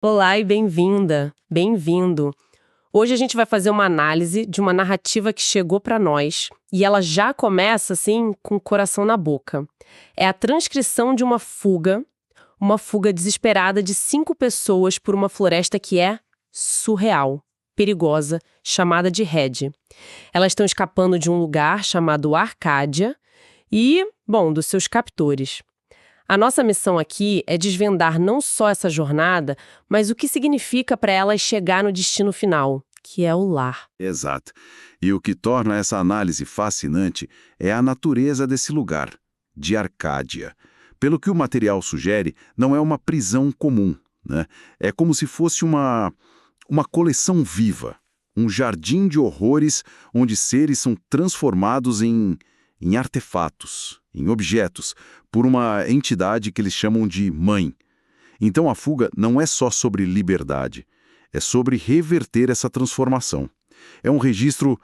Olá e bem-vinda, bem-vindo. Hoje a gente vai fazer uma análise de uma narrativa que chegou para nós e ela já começa assim com o coração na boca. É a transcrição de uma fuga desesperada de 5 pessoas por uma floresta que é surreal, perigosa, chamada de Red. Elas estão escapando de um lugar chamado Arcádia e, bom, dos seus captores. A nossa missão aqui é desvendar não só essa jornada, mas o que significa para elas chegar no destino final, que é o lar. Exato. E o que torna essa análise fascinante é a natureza desse lugar, de Arcádia. Pelo que o material sugere, não é uma prisão comum, né? É como se fosse uma coleção viva, um jardim de horrores onde seres são transformados em artefatos, em objetos, por uma entidade que eles chamam de mãe. Então a fuga não é só sobre liberdade, é sobre reverter essa transformação. É um registro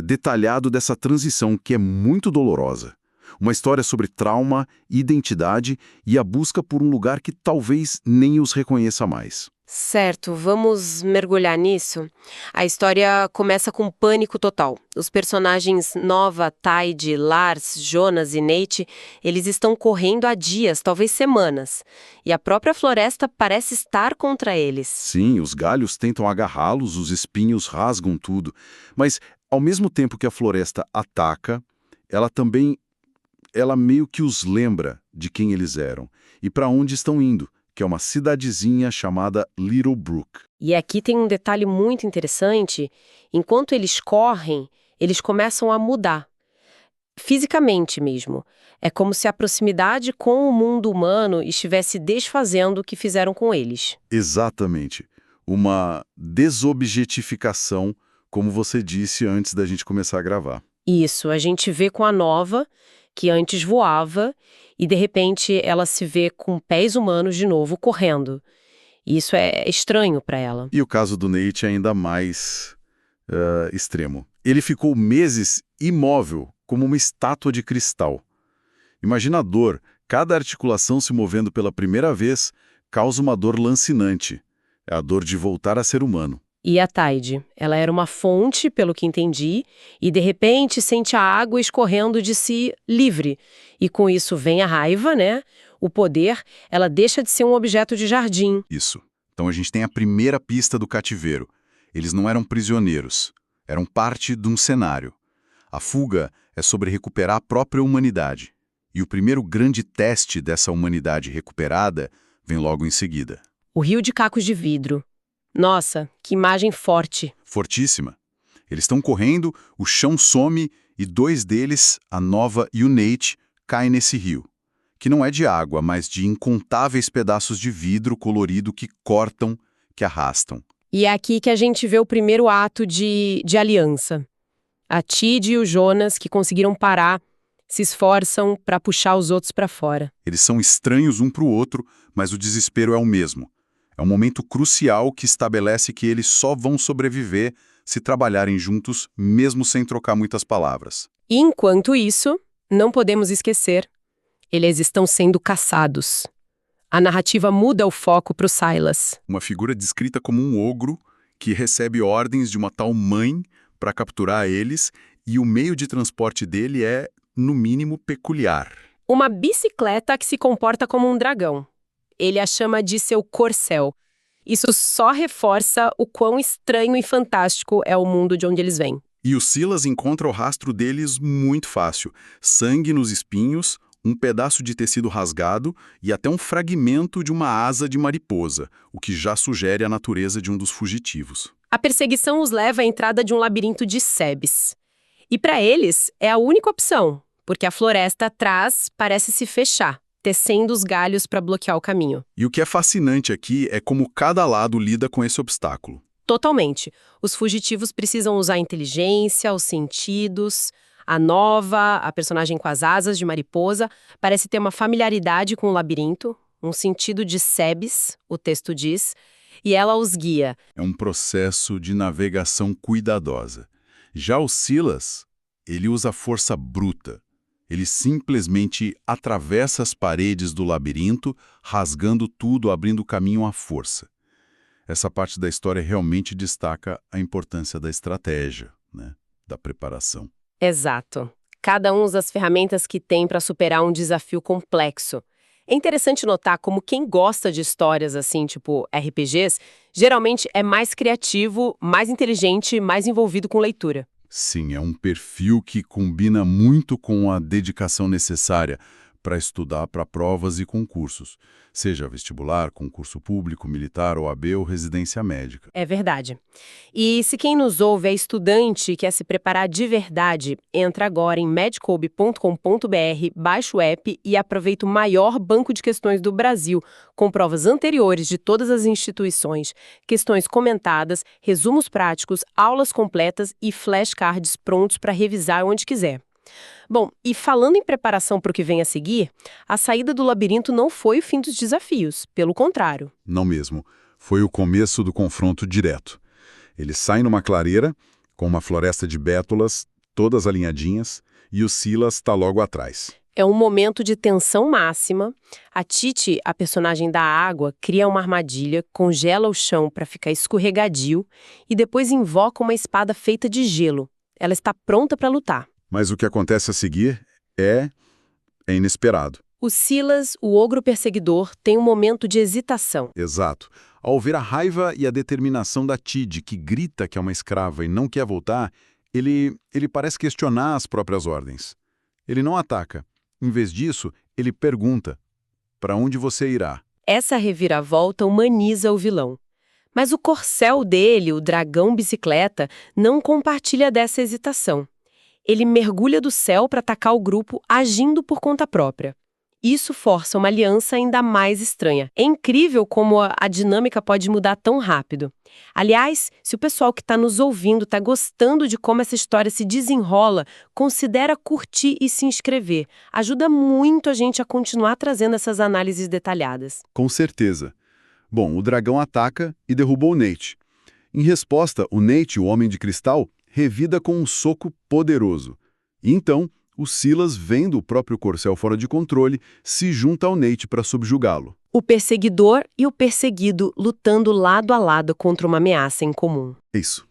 detalhado dessa transição que é muito dolorosa. Uma história sobre trauma, identidade e a busca por um lugar que talvez nem os reconheça mais. Certo, vamos mergulhar nisso? A história começa com pânico total. Os personagens Nova, Tide, Lars, Jonas e Nate, eles estão correndo há dias, talvez semanas. E a própria floresta parece estar contra eles. Sim, os galhos tentam agarrá-los, os espinhos rasgam tudo. Mas, ao mesmo tempo que a floresta ataca, ela meio que os lembra de quem eles eram e para onde estão indo, que é uma cidadezinha chamada Little Brook. E aqui tem um detalhe muito interessante. Enquanto eles correm, eles começam a mudar. Fisicamente mesmo. É como se a proximidade com o mundo humano estivesse desfazendo o que fizeram com eles. Exatamente. Uma desobjetificação, como você disse antes da gente começar a gravar. Isso, a gente vê com a Nova, que antes voava, e de repente ela se vê com pés humanos de novo correndo. E isso é estranho para ela. E o caso do Nate é ainda mais extremo. Ele ficou meses imóvel, como uma estátua de cristal. Imagina a dor. Cada articulação se movendo pela primeira vez causa uma dor lancinante. É a dor de voltar a ser humano. E a Tide, ela era uma fonte, pelo que entendi, e de repente sente a água escorrendo de si livre. E com isso vem a raiva, né? O poder, ela deixa de ser um objeto de jardim. Isso. Então a gente tem a primeira pista do cativeiro. Eles não eram prisioneiros, eram parte de um cenário. A fuga é sobre recuperar a própria humanidade. E o primeiro grande teste dessa humanidade recuperada vem logo em seguida. O rio de cacos de vidro. Nossa, que imagem forte. Fortíssima. Eles estão correndo, o chão some e 2 deles, a Nova e o Nate, caem nesse rio. Que não é de água, mas de incontáveis pedaços de vidro colorido que cortam, que arrastam. E é aqui que a gente vê o primeiro ato de aliança. A Tid e o Jonas, que conseguiram parar, se esforçam para puxar os outros para fora. Eles são estranhos um para o outro, mas o desespero é o mesmo. É um momento crucial que estabelece que eles só vão sobreviver se trabalharem juntos, mesmo sem trocar muitas palavras. E enquanto isso, não podemos esquecer, eles estão sendo caçados. A narrativa muda o foco para o Silas. Uma figura descrita como um ogro que recebe ordens de uma tal mãe para capturar eles, e o meio de transporte dele é, no mínimo, peculiar. Uma bicicleta que se comporta como um dragão. Ele a chama de seu corcel. Isso só reforça o quão estranho e fantástico é o mundo de onde eles vêm. E o Silas encontra o rastro deles muito fácil. Sangue nos espinhos, um pedaço de tecido rasgado e até um fragmento de uma asa de mariposa, o que já sugere a natureza de um dos fugitivos. A perseguição os leva à entrada de um labirinto de sebes. E para eles é a única opção, porque a floresta atrás parece se fechar, tecendo os galhos para bloquear o caminho. E o que é fascinante aqui é como cada lado lida com esse obstáculo. Totalmente. Os fugitivos precisam usar a inteligência, os sentidos. A Nova, a personagem com as asas de mariposa, parece ter uma familiaridade com o labirinto, um sentido de sebes, o texto diz, e ela os guia. É um processo de navegação cuidadosa. Já o Silas, ele usa força bruta. Ele simplesmente atravessa as paredes do labirinto, rasgando tudo, abrindo caminho à força. Essa parte da história realmente destaca a importância da estratégia, né? Da preparação. Exato. Cada um usa as ferramentas que tem para superar um desafio complexo. É interessante notar como quem gosta de histórias assim, tipo RPGs, geralmente é mais criativo, mais inteligente, mais envolvido com leitura. Sim, é um perfil que combina muito com a dedicação necessária para estudar para provas e concursos, seja vestibular, concurso público, militar, OAB ou residência médica. É verdade. E se quem nos ouve é estudante e quer se preparar de verdade, entra agora em medcoub.com.br, baixa o app e aproveita o maior banco de questões do Brasil, com provas anteriores de todas as instituições, questões comentadas, resumos práticos, aulas completas e flashcards prontos para revisar onde quiser. Bom, e falando em preparação para o que vem a seguir, a saída do labirinto não foi o fim dos desafios, pelo contrário. Não mesmo. Foi o começo do confronto direto. Eles saem numa clareira, com uma floresta de bétulas, todas alinhadinhas, e o Silas está logo atrás. É um momento de tensão máxima. A Titi, a personagem da água, cria uma armadilha, congela o chão para ficar escorregadio e depois invoca uma espada feita de gelo. Ela está pronta para lutar. Mas o que acontece a seguir é inesperado. O Silas, o ogro perseguidor, tem um momento de hesitação. Exato. Ao ver a raiva e a determinação da Tid, que grita que é uma escrava e não quer voltar, ele parece questionar as próprias ordens. Ele não ataca. Em vez disso, ele pergunta: "Para onde você irá?" Essa reviravolta humaniza o vilão. Mas o corcel dele, o dragão bicicleta, não compartilha dessa hesitação. Ele mergulha do céu para atacar o grupo agindo por conta própria. Isso força uma aliança ainda mais estranha. É incrível como a dinâmica pode mudar tão rápido. Aliás, se o pessoal que está nos ouvindo está gostando de como essa história se desenrola, considera curtir e se inscrever. Ajuda muito a gente a continuar trazendo essas análises detalhadas. Com certeza. Bom, o dragão ataca e derrubou o Nate. Em resposta, o Nate, o Homem de Cristal, revida com um soco poderoso. E então, o Silas, vendo o próprio corcel fora de controle, se junta ao Nate para subjugá-lo. O perseguidor e o perseguido lutando lado a lado contra uma ameaça em comum. Isso.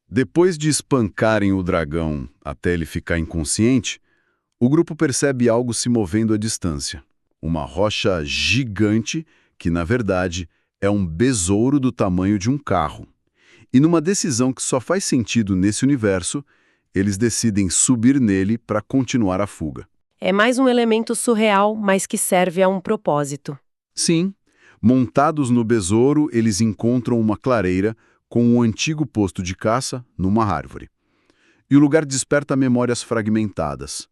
Depois de espancarem o dragão até ele ficar inconsciente, o grupo percebe algo se movendo à distância. Uma rocha gigante que, na verdade, é um besouro do tamanho de um carro. E numa decisão que só faz sentido nesse universo, eles decidem subir nele para continuar a fuga. É mais um elemento surreal, mas que serve a um propósito. Sim, montados no besouro, eles encontram uma clareira com um antigo posto de caça numa árvore. E o lugar desperta memórias fragmentadas.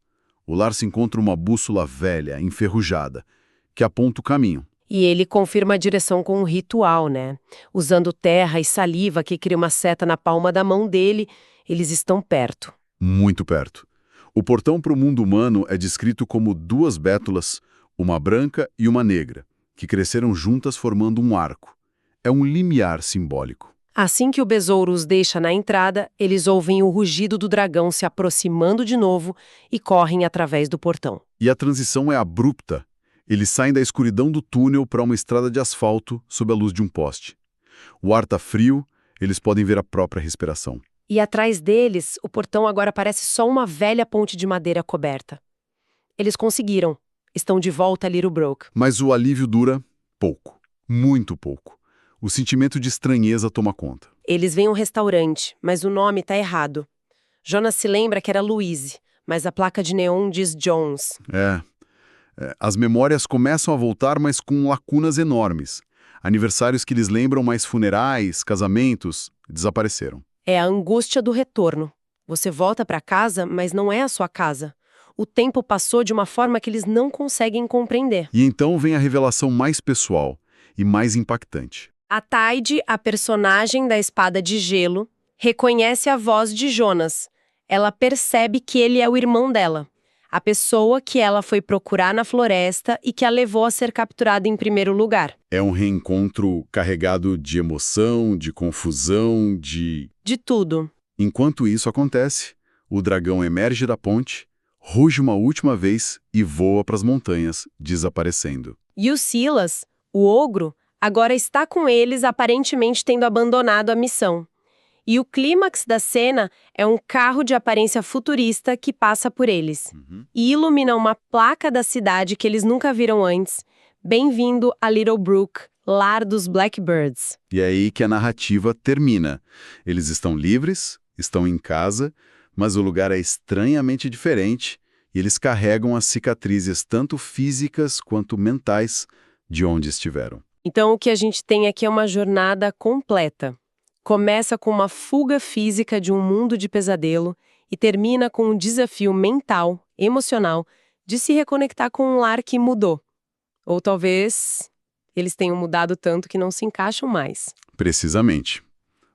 O Lars encontra uma bússola velha, enferrujada, que aponta o caminho. E ele confirma a direção com um ritual, né? Usando terra e saliva que cria uma seta na palma da mão dele, eles estão perto. Muito perto. O portão para o mundo humano é descrito como duas bétulas, uma branca e uma negra, que cresceram juntas formando um arco. É um limiar simbólico. Assim que o besouro os deixa na entrada, eles ouvem o rugido do dragão se aproximando de novo e correm através do portão. E a transição é abrupta. Eles saem da escuridão do túnel para uma estrada de asfalto sob a luz de um poste. O ar está frio, eles podem ver a própria respiração. E atrás deles, o portão agora parece só uma velha ponte de madeira coberta. Eles conseguiram. Estão de volta a Little Brook. Mas o alívio dura pouco. Muito pouco. O sentimento de estranheza toma conta. Eles veem um restaurante, mas o nome está errado. Jonas se lembra que era Louise, mas a placa de neon diz Jones. As memórias começam a voltar, mas com lacunas enormes. Aniversários que lhes lembram, mas funerais, casamentos, desapareceram. É a angústia do retorno. Você volta para casa, mas não é a sua casa. O tempo passou de uma forma que eles não conseguem compreender. E então vem a revelação mais pessoal e mais impactante. A Tide, a personagem da espada de gelo, reconhece a voz de Jonas. Ela percebe que ele é o irmão dela. A pessoa que ela foi procurar na floresta e que a levou a ser capturada em primeiro lugar. É um reencontro carregado de emoção, de confusão, de tudo. Enquanto isso acontece, o dragão emerge da ponte, ruge uma última vez e voa para as montanhas, desaparecendo. E o Silas, o ogro, agora está com eles aparentemente tendo abandonado a missão. E o clímax da cena é um carro de aparência futurista que passa por eles. E ilumina uma placa da cidade que eles nunca viram antes. Bem-vindo a Little Brook, lar dos Blackbirds. E é aí que a narrativa termina. Eles estão livres, estão em casa, mas o lugar é estranhamente diferente e eles carregam as cicatrizes tanto físicas quanto mentais de onde estiveram. Então o que a gente tem aqui é uma jornada completa. Começa com uma fuga física de um mundo de pesadelo e termina com um desafio mental, emocional, de se reconectar com um lar que mudou. Ou talvez eles tenham mudado tanto que não se encaixam mais. Precisamente.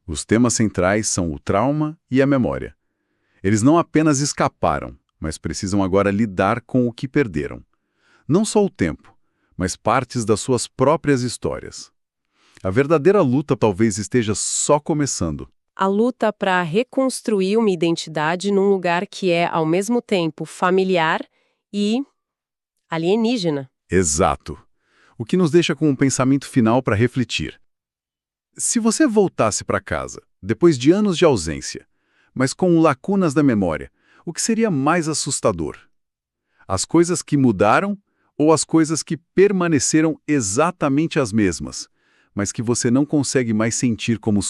Os temas centrais são o trauma e a memória. Eles não apenas escaparam, mas precisam agora lidar com o que perderam. Não só o tempo, mas partes das suas próprias histórias. A verdadeira luta talvez esteja só começando. A luta para reconstruir uma identidade num lugar que é, ao mesmo tempo, familiar e alienígena. Exato. O que nos deixa com um pensamento final para refletir. Se você voltasse para casa, depois de anos de ausência, mas com lacunas da memória, o que seria mais assustador? As coisas que mudaram ou as coisas que permaneceram exatamente as mesmas, mas que você não consegue mais sentir como